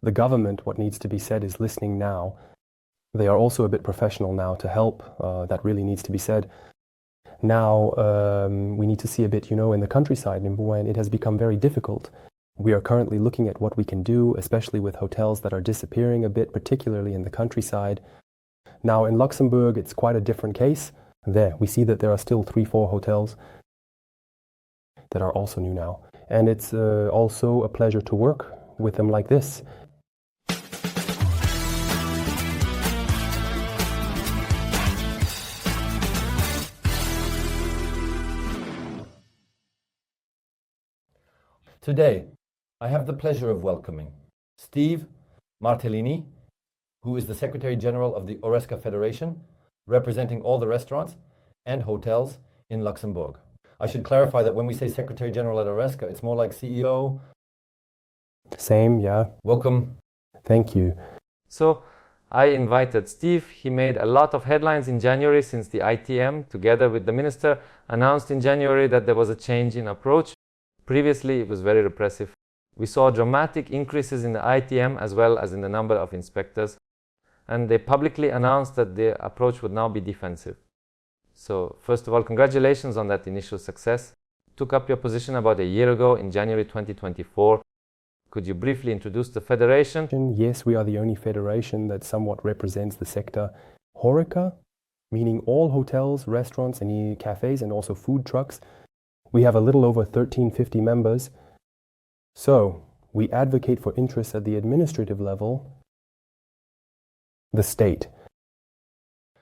the government, what needs to be said, is listening now. They are also a bit professional now to help. That really needs to be said. Now we need to see a bit, in the countryside, when it has become very difficult. We are currently looking at what we can do, especially with hotels that are disappearing a bit, particularly in the countryside. Now in Luxembourg, it's quite a different case. There, we see that there are still 3-4 hotels that are also new now. And it's also a pleasure to work with them like this. Today, I have the pleasure of welcoming Steve Martellini, who is the Secretary General of the HORESCA Federation, representing all the restaurants and hotels in Luxembourg. I should clarify that when we say Secretary General at HORESCA, it's more like CEO. Same, yeah. Welcome. Thank you. So I invited Steve. He made a lot of headlines in January since the ITM, together with the minister, announced in January that there was a change in approach. Previously, it was very repressive. We saw dramatic increases in the ITM as well as in the number of inspectors. And they publicly announced that their approach would now be defensive. So, first of all, congratulations on that initial success. You took up your position about a year ago in January 2024. Could you briefly introduce the federation? Yes, we are the only federation that somewhat represents the sector. HORECA, meaning all hotels, restaurants, and cafes, and also food trucks. We have a little over 1,350 members. So, we advocate for interests at the administrative level, the state.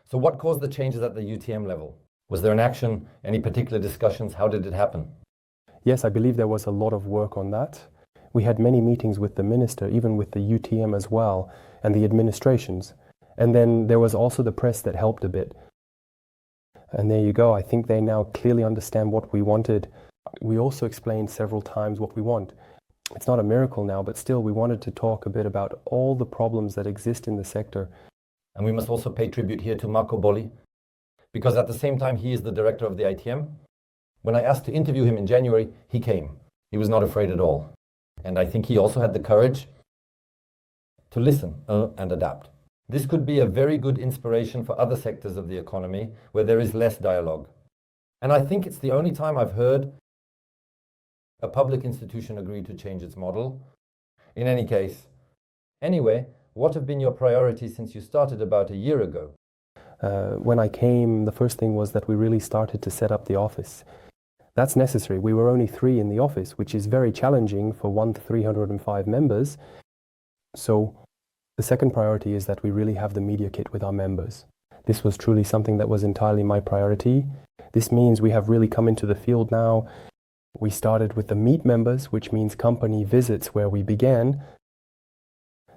So what caused the changes at the UTM level? Was there an action, any particular discussions? How did it happen? Yes, I believe there was a lot of work on that. We had many meetings with the minister, even with the UTM as well, and the administrations. And then there was also the press that helped a bit. And there you go. I think they now clearly understand what we wanted. We also explained several times what we want. It's not a miracle now, but still we wanted to talk a bit about all the problems that exist in the sector. And we must also pay tribute here to Marco Bolli, because at the same time he is the director of the ITM. When I asked to interview him in January, he came. He was not afraid at all. And I think he also had the courage to listen and adapt. This could be a very good inspiration for other sectors of the economy where there is less dialogue. And I think it's the only time I've heard a public institution agree to change its model. In any case, anyway, what have been your priorities since you started about a year ago? When I came, the first thing was that we really started to set up the office. That's necessary. We were only 3 in the office, which is very challenging for 1 to 305 members. So the second priority is that we really have the media kit with our members. This was truly something that was entirely my priority. This means we have really come into the field now. We started with the meet members, which means company visits where we began.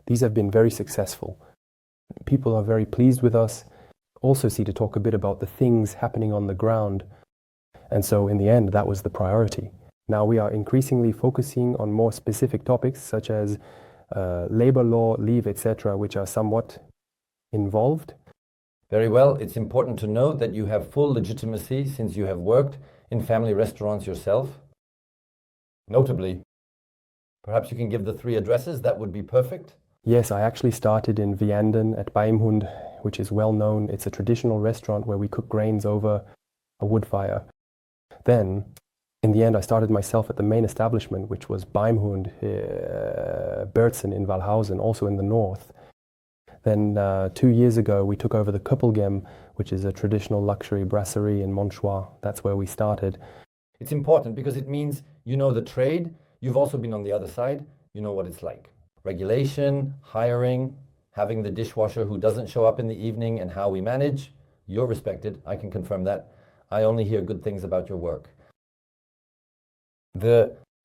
These have been very successful. People are very pleased with us. Also see to talk a bit about the things happening on the ground. And so in the end, that was the priority. Now we are increasingly focusing on more specific topics such as labor law, leave, etc., which are somewhat involved. Very well. It's important to note that you have full legitimacy since you have worked in family restaurants yourself. Notably, perhaps you can give the 3 addresses. That would be perfect. Yes, I actually started in Vianden at Beimhund, which is well known. It's a traditional restaurant where we cook grains over a wood fire. Then, in the end, I started myself at the main establishment, which was Beimhund, Bertzen in Walhausen, also in the north. Then 2 years ago, we took over the Kuppelgem, which is a traditional luxury brasserie in Monchois. That's where we started. It's important because it means you know the trade. You've also been on the other side. You know what it's like. Regulation, hiring, having the dishwasher who doesn't show up in the evening, and how we manage. You're respected. I can confirm that. I only hear good things about your work.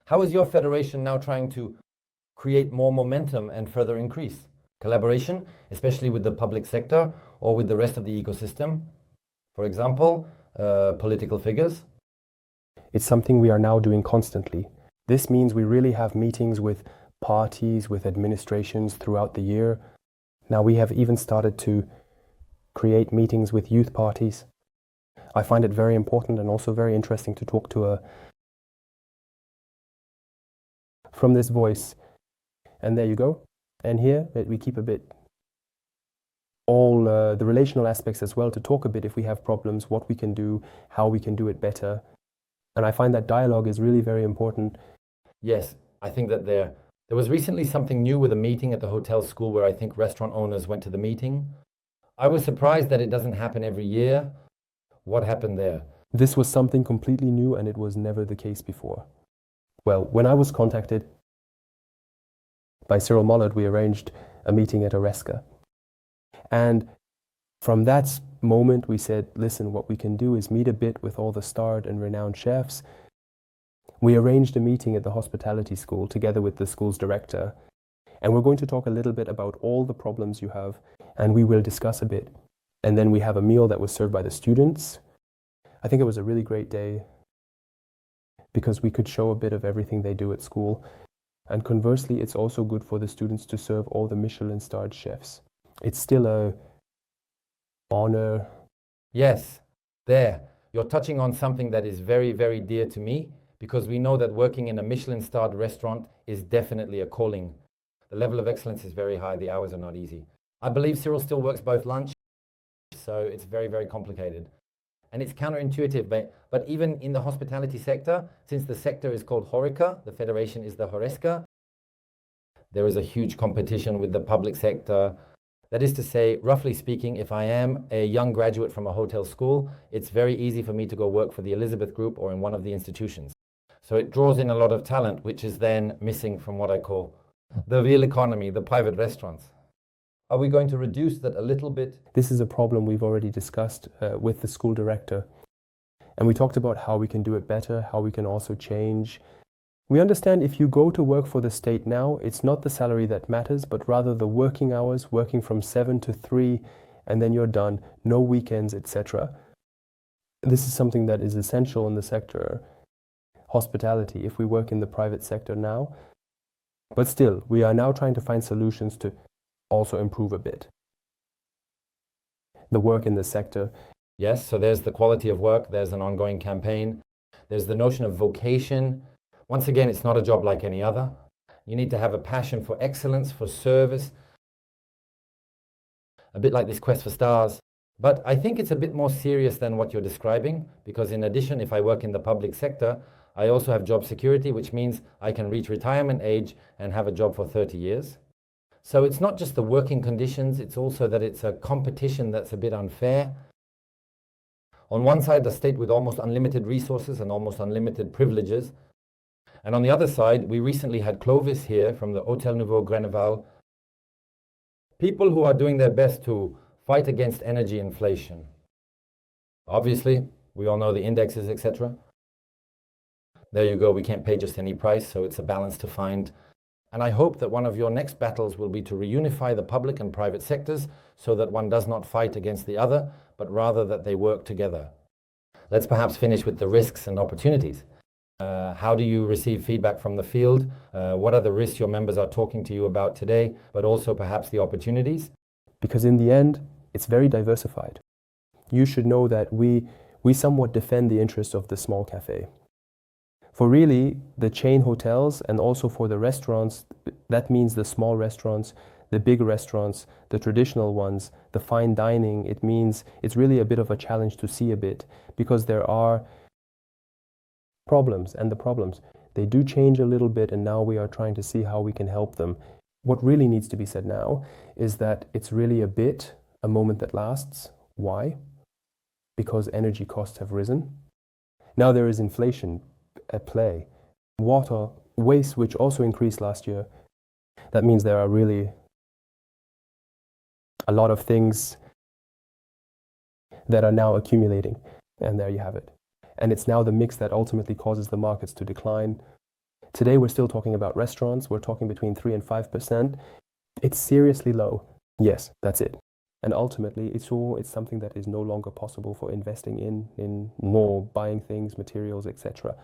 How is your federation now trying to create more momentum and further increase collaboration, especially with the public sector or with the rest of the ecosystem? For example, political figures. It's something we are now doing constantly. This means we really have meetings with parties, with administrations throughout the year. Now we have even started to create meetings with youth parties. I find it very important and also very interesting to talk to from this voice. And there you go. And here we keep a bit all the relational aspects as well, to talk a bit if we have problems, what we can do, how we can do it better. And I find that dialogue is really very important. Yes, I think that there was recently something new with a meeting at the hotel school where I think restaurant owners went to the meeting. I was surprised that it doesn't happen every year. What happened there? This was something completely new, and it was never the case before. Well, when I was contacted by Cyril Mollard, we arranged a meeting at HORESCA. And from that moment, we said, listen, what we can do is meet a bit with all the starred and renowned chefs. We arranged a meeting at the hospitality school together with the school's director. And we're going to talk a little bit about all the problems you have, and we will discuss a bit. And then we have a meal that was served by the students. I think it was a really great day because we could show a bit of everything they do at school. And conversely, it's also good for the students to serve all the Michelin-starred chefs. It's still a honor. Yes, there. You're touching on something that is very, very dear to me, because we know that working in a Michelin-starred restaurant is definitely a calling. The level of excellence is very high. The hours are not easy. I believe Cyril still works both lunch, so it's very, very complicated. And it's counterintuitive, but even in the hospitality sector, since the sector is called HORECA, the federation is the HORESCA, there is a huge competition with the public sector. That is to say, roughly speaking, if I am a young graduate from a hotel school, it's very easy for me to go work for the Elizabeth Group or in one of the institutions. So it draws in a lot of talent, which is then missing from what I call the real economy, the private restaurants. Are we going to reduce that a little bit? This is a problem we've already discussed with the school director. And we talked about how we can do it better, how we can also change. We understand if you go to work for the state now, it's not the salary that matters, but rather the working hours, working from 7 to 3, and then you're done, no weekends, etc. This is something that is essential in the sector, hospitality, if we work in the private sector now. But still, we are now trying to find solutions to also improve a bit the work in the sector. Yes, so there's the quality of work, there's an ongoing campaign, there's the notion of vocation. Once again, it's not a job like any other. You need to have a passion for excellence, for service, a bit like this quest for stars. But I think it's a bit more serious than what you're describing, because in addition, if I work in the public sector, I also have job security, which means I can reach retirement age and have a job for 30 years. So it's not just the working conditions, it's also that it's a competition that's a bit unfair. On one side, a state with almost unlimited resources and almost unlimited privileges. And on the other side, we recently had Clovis here from the Hotel Nouveau Greneval. People who are doing their best to fight against energy inflation. Obviously, we all know the indexes, etc. There you go, we can't pay just any price, so it's a balance to find. And I hope that one of your next battles will be to reunify the public and private sectors so that one does not fight against the other, but rather that they work together. Let's perhaps finish with the risks and opportunities. How do you receive feedback from the field? What are the risks your members are talking to you about today, but also perhaps the opportunities? Because in the end, it's very diversified. You should know that we somewhat defend the interests of the small cafe. For really, the chain hotels and also for the restaurants, that means the small restaurants, the big restaurants, the traditional ones, the fine dining, it means it's really a bit of a challenge to see a bit, because there are problems, and the problems, they do change a little bit, and now we are trying to see how we can help them. What really needs to be said now is that it's really a moment that lasts. Why? Because energy costs have risen. Now there is inflation at play. Water, waste, which also increased last year. That means there are really a lot of things that are now accumulating. And there you have it. And it's now the mix that ultimately causes the markets to decline. Today we're still talking about restaurants. We're talking between 3 and 5%. It's seriously low. Yes, that's it. And ultimately, it's something that is no longer possible for investing in more, buying things, materials, etc.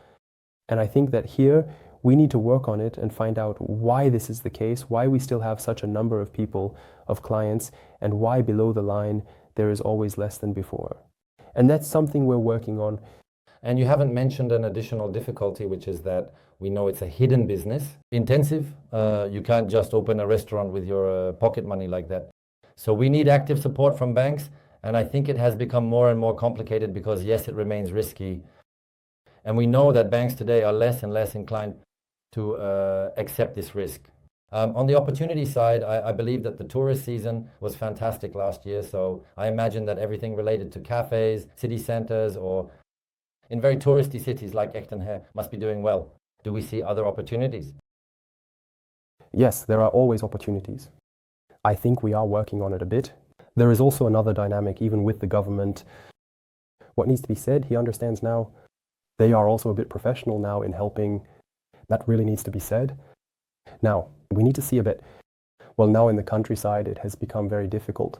And I think that here we need to work on it and find out why this is the case, why we still have such a number of people, of clients, and why below the line there is always less than before. And that's something we're working on. And you haven't mentioned an additional difficulty, which is that We know it's a hidden business, intensive. You can't just open a restaurant with your pocket money like that. So we need active support from banks, and I think it has become more and more complicated because, yes, it remains risky. And we know that banks today are less and less inclined to accept this risk. On the opportunity side, I believe that the tourist season was fantastic last year, so I imagine that everything related to cafes, city centers, or in very touristy cities like Echtenheer must be doing well. Do we see other opportunities? Yes, there are always opportunities. I think we are working on it a bit. There is also another dynamic, even with the government. What needs to be said, he understands now. They are also a bit professional now in helping. That really needs to be said. Now, we need to see a bit. Well, now in the countryside, it has become very difficult.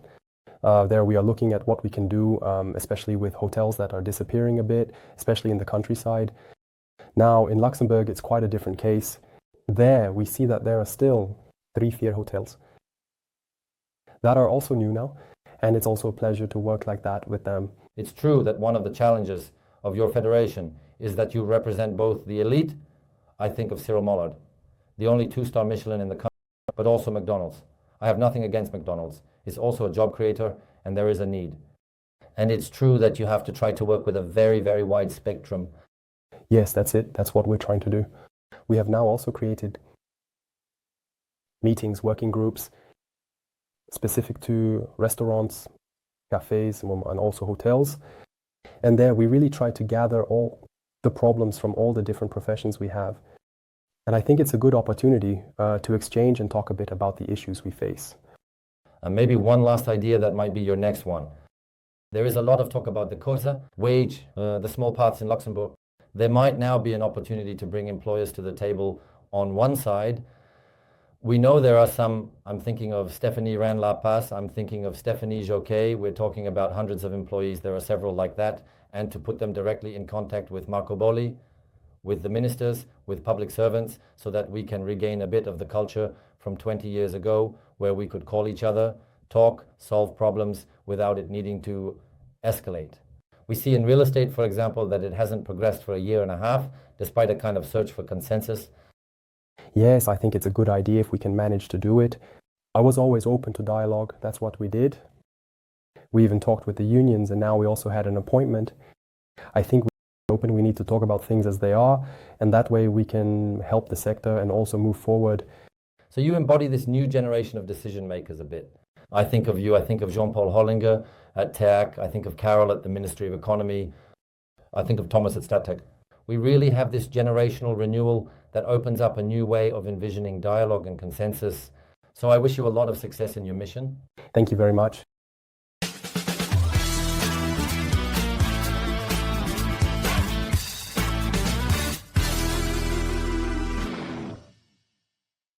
There we are looking at what we can do, especially with hotels that are disappearing a bit, especially in the countryside. Now, in Luxembourg, it's quite a different case. There, we see that there are still 3-4 hotels that are also new now, and it's also a pleasure to work like that with them. It's true that one of the challenges of your federation is that you represent both the elite, I think of Cyril Mollard, the only 2-star Michelin in the country, but also McDonald's. I have nothing against McDonald's. It's also a job creator, and there is a need. And it's true that you have to try to work with a very, very wide spectrum. Yes, that's it. That's what we're trying to do. We have now also created meetings, working groups, specific to restaurants, cafes, and also hotels. And there we really try to gather all the problems from all the different professions we have. And I think it's a good opportunity to exchange and talk a bit about the issues we face. And maybe one last idea that might be your next one. There is a lot of talk about the quota, wage, the small parts in Luxembourg. There might now be an opportunity to bring employers to the table on one side. We know there are some, I'm thinking of Stephanie Ran-La-Passe, I'm thinking of Stephanie Joquet. We're talking about hundreds of employees. There are several like that. And to put them directly in contact with Marco Bolli, with the ministers, with public servants, so that we can regain a bit of the culture from 20 years ago, where we could call each other, talk, solve problems without it needing to escalate. We see in real estate, for example, that it hasn't progressed for a year and a half, despite a kind of search for consensus. Yes, I think it's a good idea if we can manage to do it. I was always open to dialogue. That's what we did. We even talked with the unions, and now we also had an appointment. I think we're open. We need to talk about things as they are, and that way we can help the sector and also move forward. So you embody this new generation of decision makers a bit. I think of you, I think of Jean-Paul Hollinger at TEAC, I think of Carol at the Ministry of Economy, I think of Thomas at StatTech. We really have this generational renewal that opens up a new way of envisioning dialogue and consensus. So I wish you a lot of success in your mission. Thank you very much.